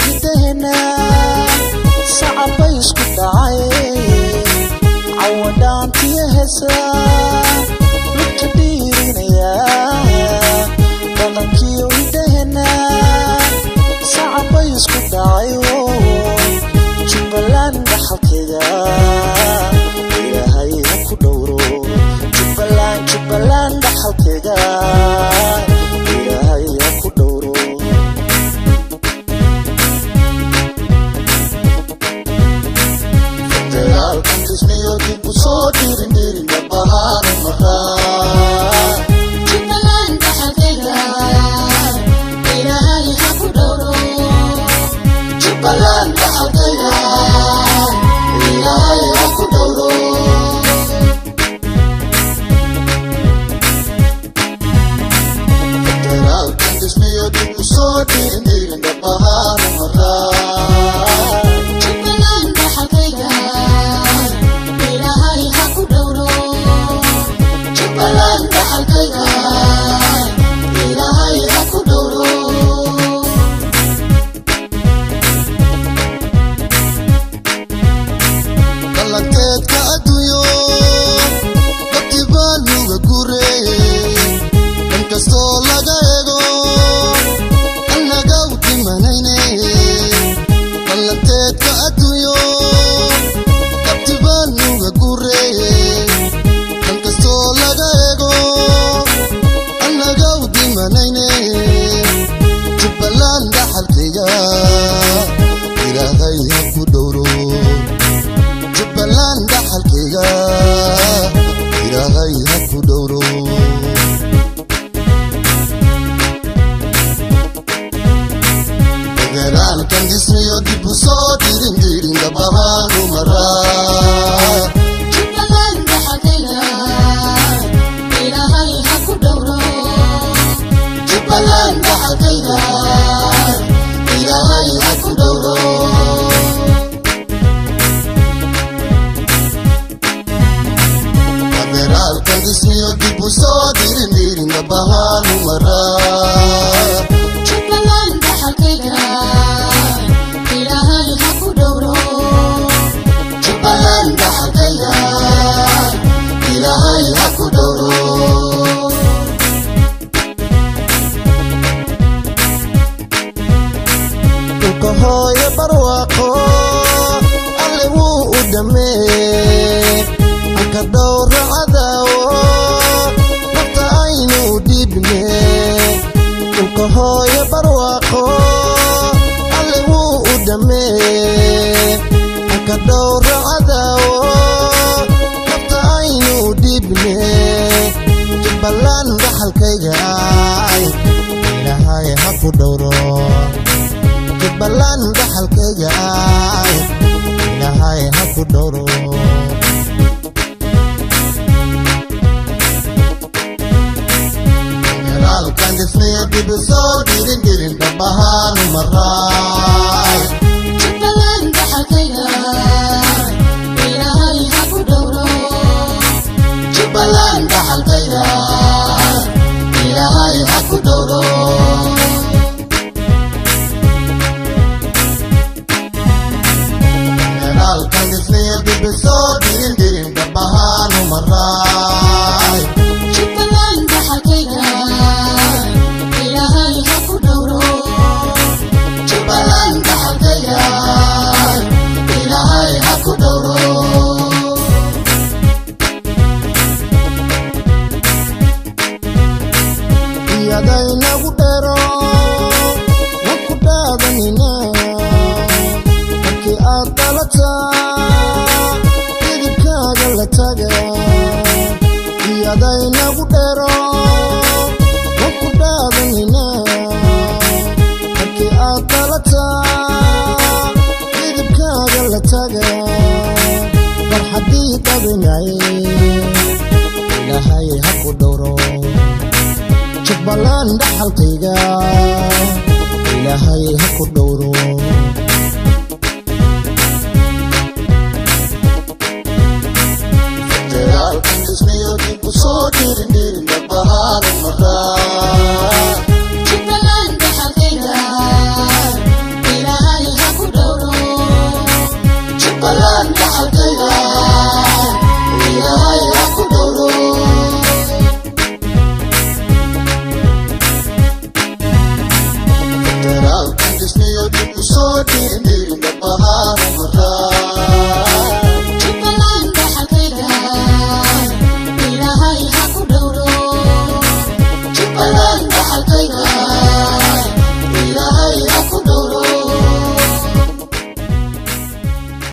hidahena sacaba isku dhacay cawadaantiya heesa midka dhiirinaya dhaqankiyo hidahena sacaba isku dhacay Jubbaland dhaxalkeeda Ilaahay ha ku dhowro Jubbaland dhaxalkeeda Ilaahay ha ku dhowro Federaalkan dhismayo dib u soo dhiirin dhabahaan maraa Jubbaland dhaxalkeeda Ilaahay ha ku dhowro Jubbaland dhaxalkeeda Ilaahay ha ku dhowro Federaalkan dhismayo dib u soo dhiirin dhabahaan maraa Jubbaland dhaxalkeeda Ilaahay ha ku dhowro Jubbaland dhaxalkeeda Ilaahay ha ku dhowro Qaladkeedka adduunyo dadkii baa luga gureeyey inkastoo laga eego annaga u dhimanayne qaladkeedka adduunyo dadkii baa luga gureeyey inkastoo laga eego annaga u dhimanayne Jubbaland dhaxalkeeda Ilaahay ha ku dhowro Jubbaland dhaxalkeeda Ilaahay ha ku dhowro Federaalkan dhismayo dib u soo dhiirin dhabahaan maraa Jubbaland dhaxalkeeda Ilaahay ha ku dhowro Jubbaland dhaxalkeeda Ilaahay ha ku dhowro Federaalkan dhismayo dib u soo dhiirin dhabahaan maraa Jubbaland dhaxalkeeda Ilaahay ha ku dhowro Jubbaland dhaxalkeeda Ilaahay ha ku dhowro Dhulka hooyo barwaaqo alle wuu u dhameeyey anka dhowra cadaawo nafta aynu dhibne Dhulka hooyo barwaaqo alle wuu u dhameeyey anka dhowra cadaawo nafta aynu dhibne Jubbaland dhaxalkeeda Ilaahay ha ku dhowro Jubbaland dhaxalkeeda Ilaahay ha ku dhowro Federaalkan dhismayo dib u soo dhiirin dhabahaan maraa Jubbaland dhaxalkeeda Ilaahay ha ku dhowro Jubbaland dhaxalkeeda Ilaahay ha ku dhowro Federaalkan dhismayo dib u soo dhiirin dhabahaan maraa Jubbaland dhaxalkeeda Ilaahay ha ku dhowro Jubbaland dhaxalkeeda Ilaahay ha ku dhowro Iyadaynagu dheero wa ku dhaadanina markii aad dhalataa dhidibkaaga la taga Iyadaynagu dheero wa ku dhaadanina markii aad dhalataa dhidibkaaga la taga farxadii dhabinay Ilaahay ha ku dhowro Jubbaland dhaxalkeeda Ilaahay ha ku dhowro Federaalkan dhismayo dib u soo dhiirin dhabahaan maraa Jubbaland dhaxalkeeda Ilaahay so dirin dirin.